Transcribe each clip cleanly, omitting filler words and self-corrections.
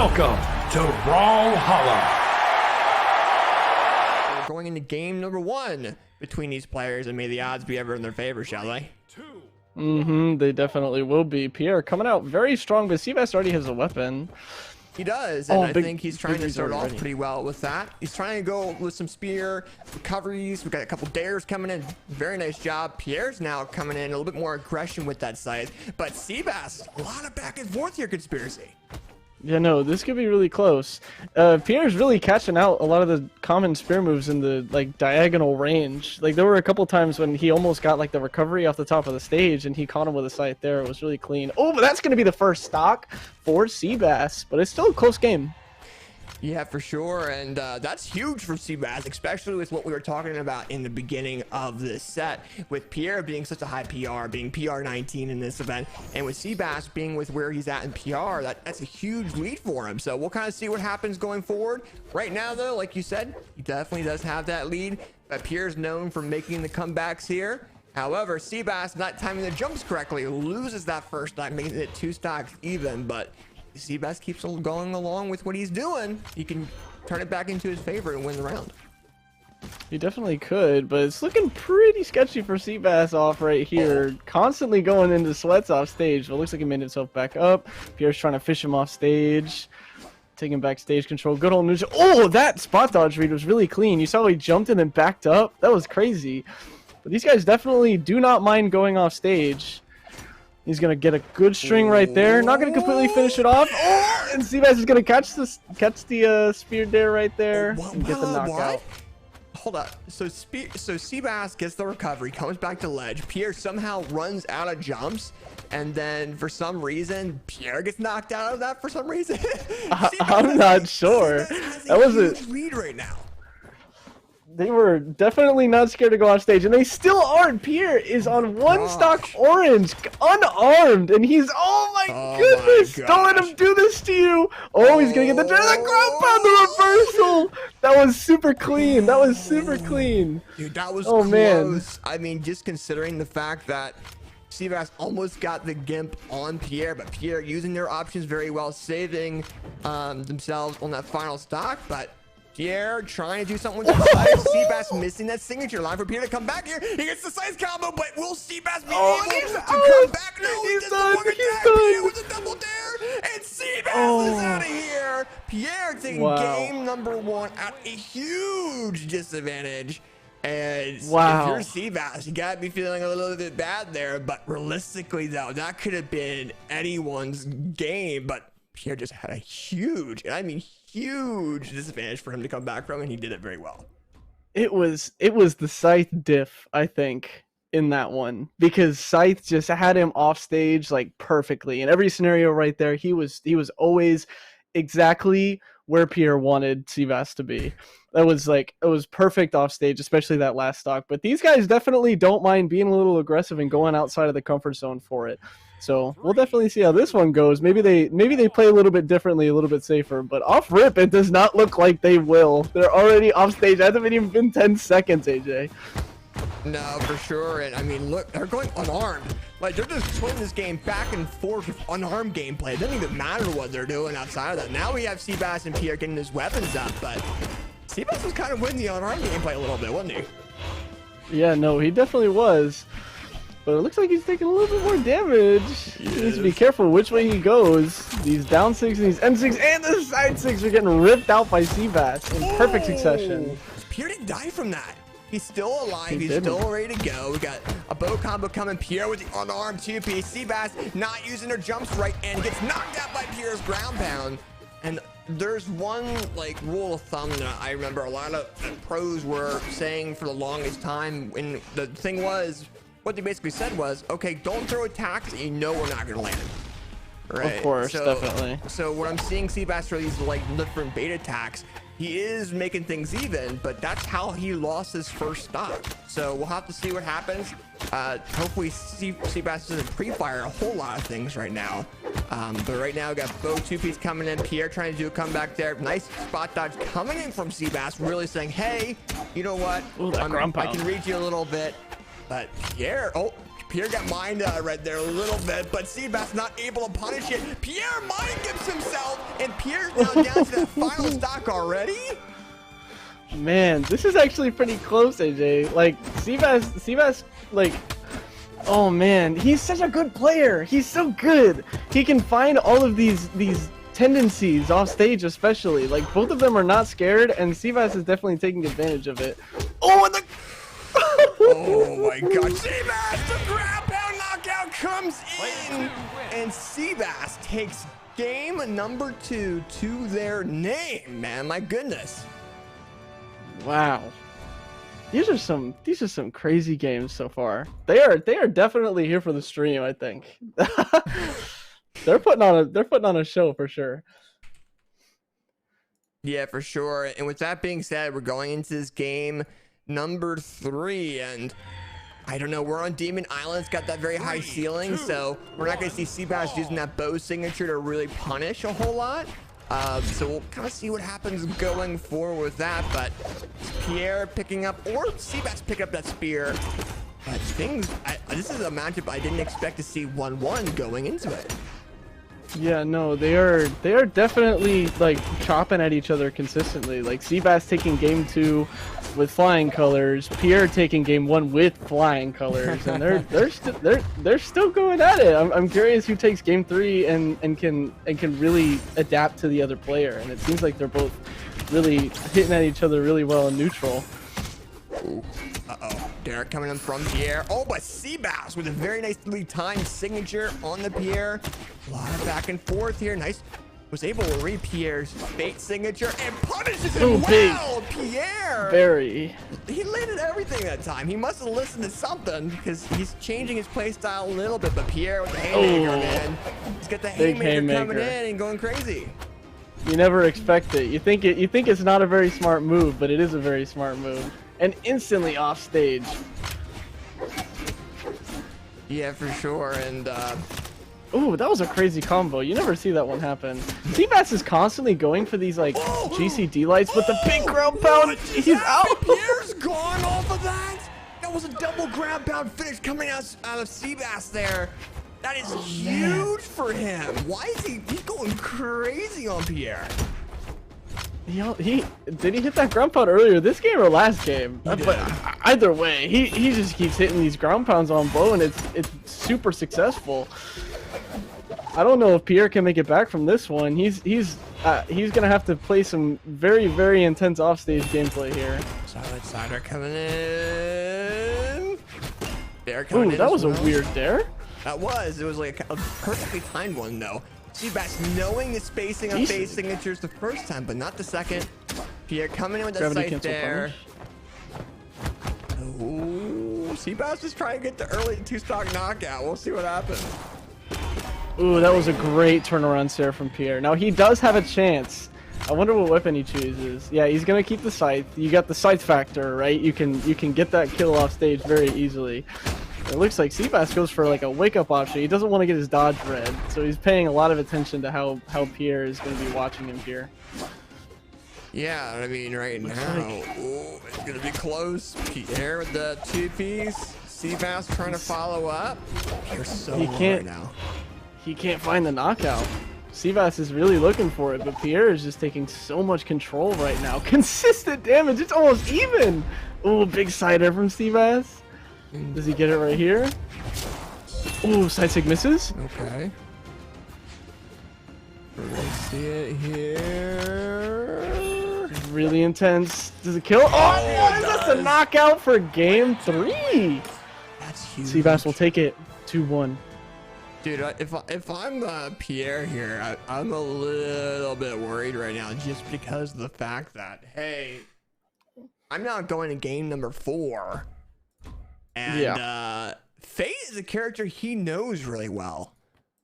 Welcome to Vodhalla. We're going into game number 1 between these players, and may the odds be ever in their favor, shall they? They definitely will be. Pierre coming out very strong, but Seabass already has a weapon. He does, and I think he's trying to start off ready. pretty well with that. He's trying to go with some spear recoveries. We've got a couple dares coming in. Very nice job. Pierre's now coming in a little bit more aggression with that scythe, but Seabass, a lot of back and forth here, Conspiracy. Yeah, no, this could be really close. Pierre's really catching out a lot of the common spear moves in the diagonal range. Like, there were a couple times when he almost got like the recovery off the top of the stage, and he caught him with a scythe there. It was really clean. Oh, but that's going to be the first stock for Seabass, but it's still a close game. Yeah, for sure, and that's huge for Seabass, especially with what we were talking about in the beginning of this set, with Pier being such a high PR, being PR 19 in this event, and with Seabass being with where he's at in PR, that's a huge lead for him. So we'll kind of see what happens going forward. Right now, though, like you said, he definitely does have that lead, but Pierre's known for making the comebacks here. However, Seabass, not timing the jumps correctly, loses that first stock, making it 2 stocks even, but Seabass keeps going along with what he's doing. He can turn it back into his favor and win the round. He definitely could, but it's looking pretty sketchy for Seabass off right here. Constantly going into sweats off stage, but it looks like he made himself back up. Pierre's trying to fish him off stage. Taking back stage control. Good old neutral. Oh, that spot dodge read was really clean. You saw how he jumped and then backed up? That was crazy. But these guys dedefinitely do not mind going off stage. He's gonna get a good string right there. Not gonna completely finish it off. Oh, and Seabass is gonna catch the spear dare right there and get the knockout. Hold up. So Seabass gets the recovery, comes back to ledge. Pierre somehow runs out of jumps, and then for some reason Pierre gets knocked out of that for some reason. I'm not sure. That was a huge lead right now. They were definitely not scared to go on stage, and they still aren't. Pierre is on 1 stock orange, unarmed, and he's, oh my goodness, don't let him do this to you. Oh, he's gonna get the ground pound, the reversal. That was super clean. That was super clean. Dude, that was close. Man. I mean, just considering the fact that Seabass almost got the gimp on Pierre, but Pierre using their options very well, saving themselves on that final stock, but Pierre trying to do something with the scythe. Seabass missing that signature line for Pierre to come back here. He gets the scythe combo, but will Seabass be able to come back? No, he does the one attack. Pierre with a double dare, and Seabass is out of here. Pierre taking game number 1 at a huge disadvantage. And if you're Seabass, you gotta be feeling a little bit bad there. But realistically, though, that could have been anyone's game. But Pierre just had a huge, and I mean huge disadvantage for him to come back from, and he did it very well. It was the scythe diff, I think, in that one, because Scythe just had him off stage like perfectly in every scenario right there. He was always exactly where Pierre wanted Seabass to be. That was like, it was perfect off stage, especially that last stock. But these guys definitely don't mind being a little aggressive and going outside of the comfort zone for it. So we'll definitely see how this one goes. Maybe they play a little bit differently, a little bit safer. But off rip, it does not look like they will. They're already off stage. It hasn't even been 10 seconds, AJ. No, for sure. And I mean, look, they're going unarmed. Like, they're just playing this game back and forth with unarmed gameplay. It doesn't even matter what they're doing outside of that. Now we have Seabass and Pierre getting his weapons up, but Seabass was kind of winning the unarmed gameplay a little bit, wasn't he? Yeah, no, he definitely was. But it looks like he's taking a little bit more damage. He needs to be careful which way he goes. These down 6 and these N6 and the side 6 are getting ripped out by Seabass in perfect succession. Pierre didn't die from that. He's still alive. He's still ready to go. We got a bow combo coming. Pierre with the unarmed 2-piece. Seabass not using her jumps right and gets knocked out by Pierre's ground pound. And there's one like rule of thumb that I remember a lot of pros were saying for the longest time. And the thing was, what they basically said was, okay, don't throw attacks that you know we're not going to land. Right? Of course, definitely. So when I'm seeing Seabass throw these like different bait attacks, he is making things even, but that's how he lost his first stock. So we'll have to see what happens. Hopefully Seabass doesn't pre-fire a whole lot of things right now. But right now we got Bo 2-piece coming in, Pierre trying to do a comeback there. Nice spot dodge coming in from Seabass, really saying, hey, you know what? Ooh, I can reach you a little bit. But Pierre, Pierre got mind right there a little bit, but Seabass not able to punish it. Pierre mind gives himself, And Pierre's now down to that final stock already? Man, this is actually pretty close, AJ. Like, Seabass, like, oh man, he's such a good player. He's so good. He can find all of these tendencies off stage, especially. Like, both of them are not scared, and Seabass is definitely taking advantage of it. Oh, and the... Oh my god, Seabass, the grab pound knockout comes in, and Seabass takes game number 2 to their name, man. My goodness. Wow. These are some crazy games so far. They are definitely here for the stream, I think. They're putting on a show for sure. Yeah, for sure. And with that being said, we're going into this game number 3, and I don't know, we're on Demon Island. It's got that very high ceiling, so we're not going to see Seabass using that bow signature to really punish a whole lot. So we'll kind of see what happens going forward with that, but Pier picking up, or Seabass picking up that spear. But this is a matchup I didn't expect to see 1-1 going into it. Yeah, no, they are definitely like chopping at each other consistently. Like Seabass taking game 2 with flying colors, Pier taking game 1 with flying colors, and they're still going at it. I'm curious who takes game 3 and can really adapt to the other player. And it seems like they're both really hitting at each other really well in neutral. Ooh. Uh-oh. Derek coming in from Pier. Oh, but Seabass with a very nicely timed signature on the Pier. A lot of back and forth here. Nice. Was able to read Pierre's fate signature and punishes him well. Pier. Very. He landed everything that time. He must have listened to something because he's changing his play style a little bit. But Pier with the haymaker, man. He's got the haymaker coming in and going crazy. You never expect it. You think it's not a very smart move, but it is a very smart move. And instantly off stage. Yeah, for sure. And ooh, that was a crazy combo. You never see that one happen. Seabass is constantly going for these like GCD lights with the big ground pound. He's out. Pierre's gone off of that. That was a double ground pound finish coming out of Seabass there. That is huge for him. Why is he's going crazy on Pier? He did he hit that ground pound earlier this game or last game? But either way, he just keeps hitting these ground pounds on bow, and it's super successful. I don't know if Pier can make it back from this one. He's gonna have to play some very intense offstage gameplay here. Silent Sider coming in. Dare coming in. Ooh, that was a weird dare. It was like a perfectly timed one though. Seabass knowing the spacing on base signatures the first time, but not the second. Pier coming in with that sight there. Ooh, Seabass is trying to get the early 2-stock knockout. We'll see what happens. Ooh, that was a great turnaround stare from Pier. Now he does have a chance. I wonder what weapon he chooses. Yeah, he's gonna keep the scythe. You got the scythe factor, right? You can get that kill off stage very easily. It looks like Seabass goes for like a wake-up option. He doesn't want to get his dodge red, so he's paying a lot of attention to how Pier is going to be watching him here. Yeah, I mean, right now, ooh, it's going to be close. Pier with the 2-piece. Seabass trying to follow up. Pier's so low right now. He can't find the knockout. Seabass is really looking for it, but Pier is just taking so much control right now. Consistent damage. It's almost even. Ooh, big sider from Seabass. Does he get it right here? Ooh, side sig misses. Okay. We're gonna see it here. Really intense. Does it kill? Oh, yes, that's a knockout for game 3. That's huge. Seabass will take it 2-1. Dude, if I'm Pier here, I'm a little bit worried right now just because of the fact that, hey, I'm not going to game number 4. And Fate is a character he knows really well.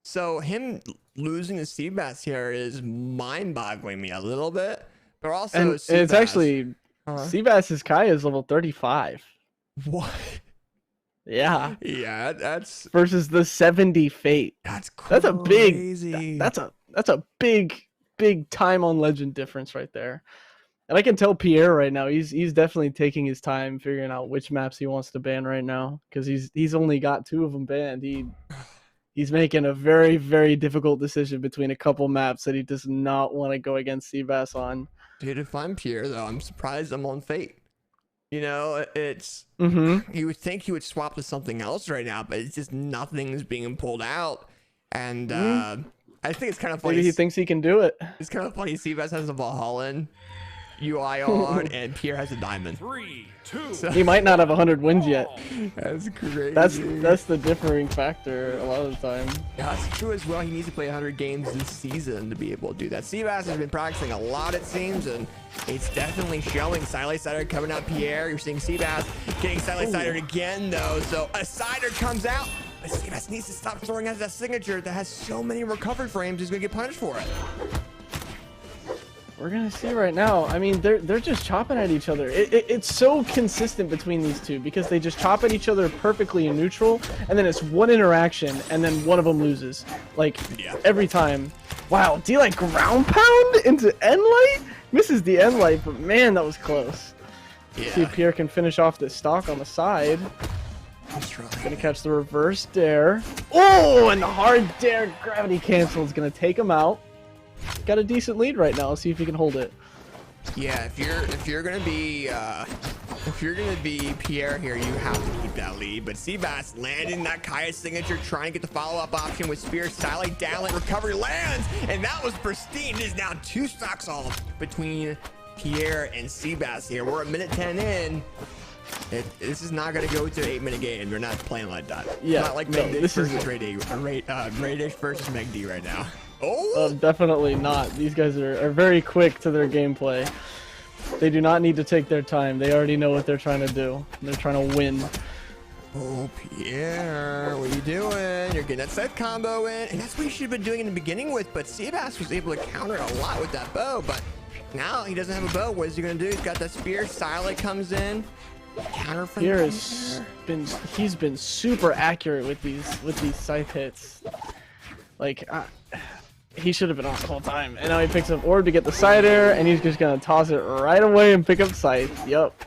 So him losing to Seabass here is mind-boggling me a little bit. But also, and it's actually Seabass's Kai is level 35. What? Yeah. Yeah, that's versus the 70 Fate. That's crazy. That's a big time on legend difference right there. And I can tell Pier right now, he's definitely taking his time figuring out which maps he wants to ban right now, because he's only got 2 of them banned. He's making a very, very difficult decision between a couple maps that he does not want to go against Seabass on. Dude, if I'm Pier, though, I'm surprised I'm on Fate. You know, it's... You would think he would swap to something else right now, but it's just nothing's being pulled out. And I think it's kind of funny. Maybe he thinks he can do it. It's kind of funny. Seabass has a Valhalla UI on, and Pier has a diamond. 3, 2. So he might not have 100 wins yet. That's crazy. That's the differing factor a lot of the time. Yeah, it's true as well. He needs to play 100 games this season to be able to do that. Seabass has been practicing a lot, it seems, and it's definitely showing. Silent Cider coming out Pier. You're seeing Seabass getting Silent Cider again, though. So a Cider comes out. But Seabass needs to stop throwing out that signature that has so many recovered frames. He's going to get punished for it. We're gonna see right now. I mean, they're just chopping at each other. It's so consistent between these two because they just chop at each other perfectly in neutral, and then it's one interaction, and then one of them loses. Like every time. Wow, D-Light ground pound into end light? Misses the end light, but man, that was close. Yeah. See if Pier can finish off this stock on the side. Gonna catch the reverse dare. Oh, and the hard dare gravity cancel is gonna take him out. Got a decent lead right now. Let's see if he can hold it. Yeah, if you're gonna be Pier here, you have to keep that lead. But Seabass landing that Kaya signature, trying to get the follow-up option with Spear, Silent downlight recovery lands, and that was pristine. It is now 2 stocks off between Pier and Seabass here. We're a minute 10 in. This is not going to go to an 8-minute game. We're not playing like that. Yeah, it's not like no, Megdish this is Radish versus Megd right now. Oh, definitely not. These guys are very quick to their gameplay. They do not need to take their time. They already know what they're trying to do. They're trying to win. Oh, Pier, what are you doing? You're getting that set combo in, and that's what you should have been doing in the beginning with, but Seabass was able to counter a lot with that bow, but now he doesn't have a bow. What is he going to do? He's got that Spear. Silent comes in. Counter from Pier has been super accurate with these scythe hits. Like, he should have been on the whole time. And now he picks up Orb to get the Cider, and he's just going to toss it right away and pick up Scythe. Yup.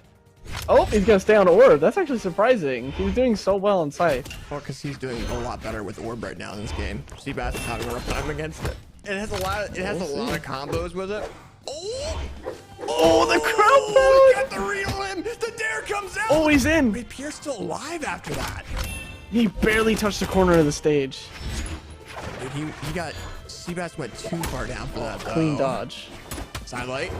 Oh, he's going to stay on Orb. That's actually surprising. He was doing so well on Scythe. Well, because he's doing a lot better with Orb right now in this game. Seabass is having a rough time against it. It has a lot of combos with it. Oh, the crowd! Got the read on him! The dare comes out! Oh, he's in! Wait, Pierre's still alive after that. He barely touched the corner of the stage. Dude, he got... Seabass went too far down for that, though. Clean dodge. Sidelight.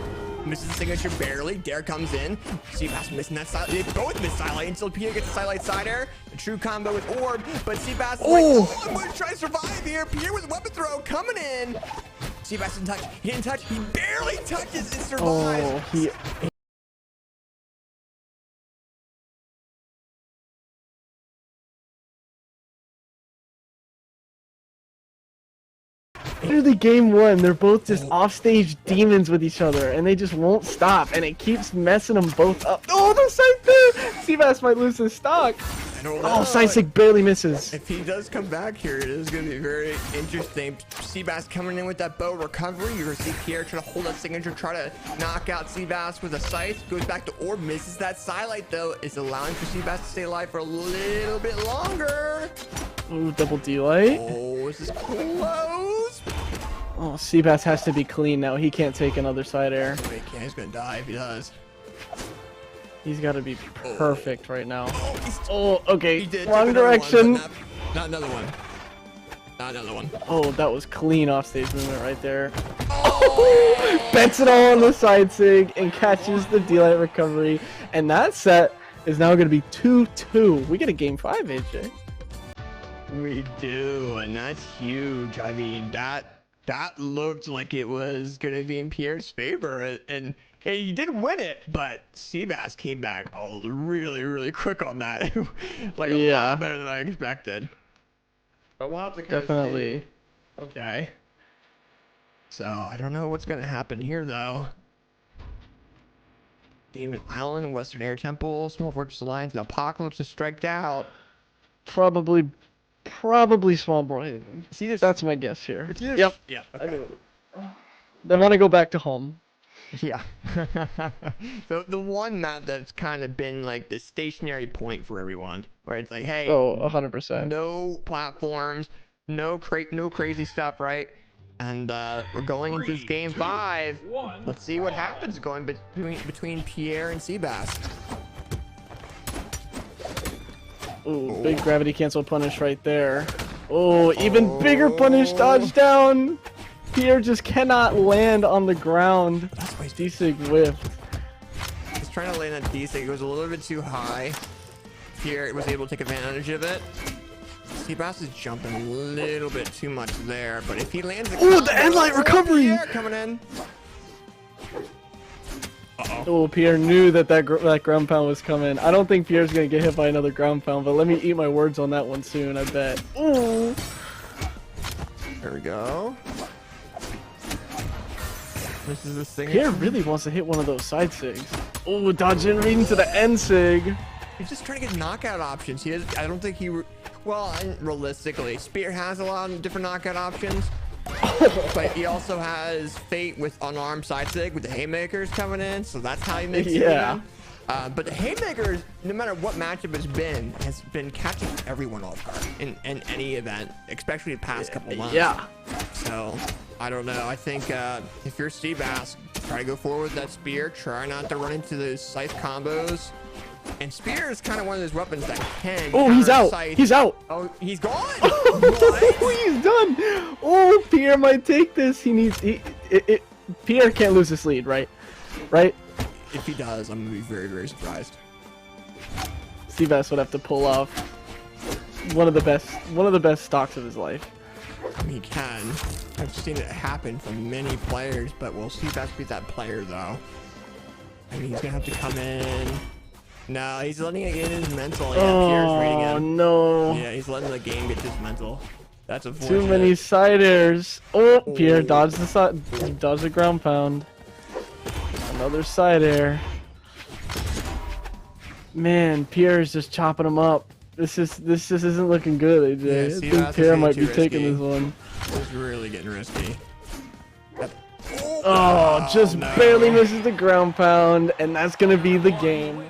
Misses the signature barely. Dare comes in. Seabass missing that side. They both miss Sidelight until Pier gets the Sidelight Cider. A true combo with Orb, but Seabass is like, I'm going to try to survive here. Pier with a weapon throw coming in. Seabass didn't touch. He didn't touch. He barely touches and survives. Oh, Literally game 1, they're both just offstage demons with each other, and they just won't stop, and it keeps messing them both up. Oh, the Scythe! Seabass might lose his stock. Oh, Scythe barely misses. If he does come back here, it is going to be very interesting. Seabass coming in with that bow recovery. You're going to see Pier try to hold that signature, try to knock out Seabass with a Scythe. Goes back to Orb, misses that Sidelight, though. Is allowing for Seabass to stay alive for a little bit longer. Ooh, double D-Light. Oh, this is close. Oh, Seabass has to be clean now. He can't take another side air. Wait, he's going to die if he does. He's got to be perfect right now. Oh, okay. He did. Wrong direction. One, not another one. Not another one. Oh, that was clean offstage movement right there. Oh! Bets it all on the side sig and catches the D-Light recovery. And that set is now going to be 2-2. We get a game 5, AJ. We do, and that's huge. I mean, that looked like it was going to be in Pierre's favor, and he did win it, but Seabass came back really quick on that. Like, a lot better than I expected. But we'll have to definitely. Okay. So, I don't know what's going to happen here, though. Demon Island, Western Air Temple, Small Fortress Alliance, and Apocalypse is striked out. Probably small boy. See, that's my guess here. Yep. Yeah. Okay. They want to go back to home. Yeah. the one map that's kind of been like the stationary point for everyone, where it's like, hey, 100%. no platforms, No crazy stuff, right? And we're going into this game 5. Let's see what happens going between Pier and Seabass. Ooh, big gravity cancel punish right there. Oh, even bigger punish dodge down. Pier just cannot land on the ground. D-Sig whiffed. He's trying to land that D-Sig. It was a little bit too high. Pier was able to take advantage of it. Seabass is jumping a little bit too much there, but if he lands a ooh, the endlight recovery! Pier coming in. Oh, Pier knew that that ground pound was coming. I don't think Pierre's gonna get hit by another ground pound, but let me eat my words on that one soon, I bet. Ooh! There we go. This is the thing. Pier really wants to hit one of those side sigs. Oh, dodging right into the end sig. He's just trying to get knockout options. I don't think he... Well, realistically, Spear has a lot of different knockout options. But he also has Fate with unarmed side sig with the haymakers coming in, so that's how he makes it. Yeah. But the haymakers, no matter what matchup it's been, has been catching everyone off guard in any event, especially the past couple months. Yeah. So I don't know. I think if you're Seabass, try to go forward with that Spear. Try not to run into those scythe combos. And Spear is kind of one of those weapons that can. Oh, he's out. He's out. Oh, he's gone. What? He's done. Oh, Pier might take this. He needs. Pier can't lose this lead, right? Right? If he does, I'm gonna be very, very surprised. Seabass would have to pull off one of the best stocks of his life. I mean, he can. I've seen it happen from many players, but will Seabass beat that player though? I mean, he's gonna have to come in. No, he's letting it get his mental. Yeah, Pierre's reading him. Oh no. Yeah, he's letting the game get his mental. That's unfortunate. Too many siders. Oh, Pier dodged the ground pound. Another side air. Man, Pier is just chopping him up. This just isn't looking good, AJ. Yeah, I think Pier might be taking this one. It's really getting risky. Oh, just barely misses the ground pound, and that's gonna be the game.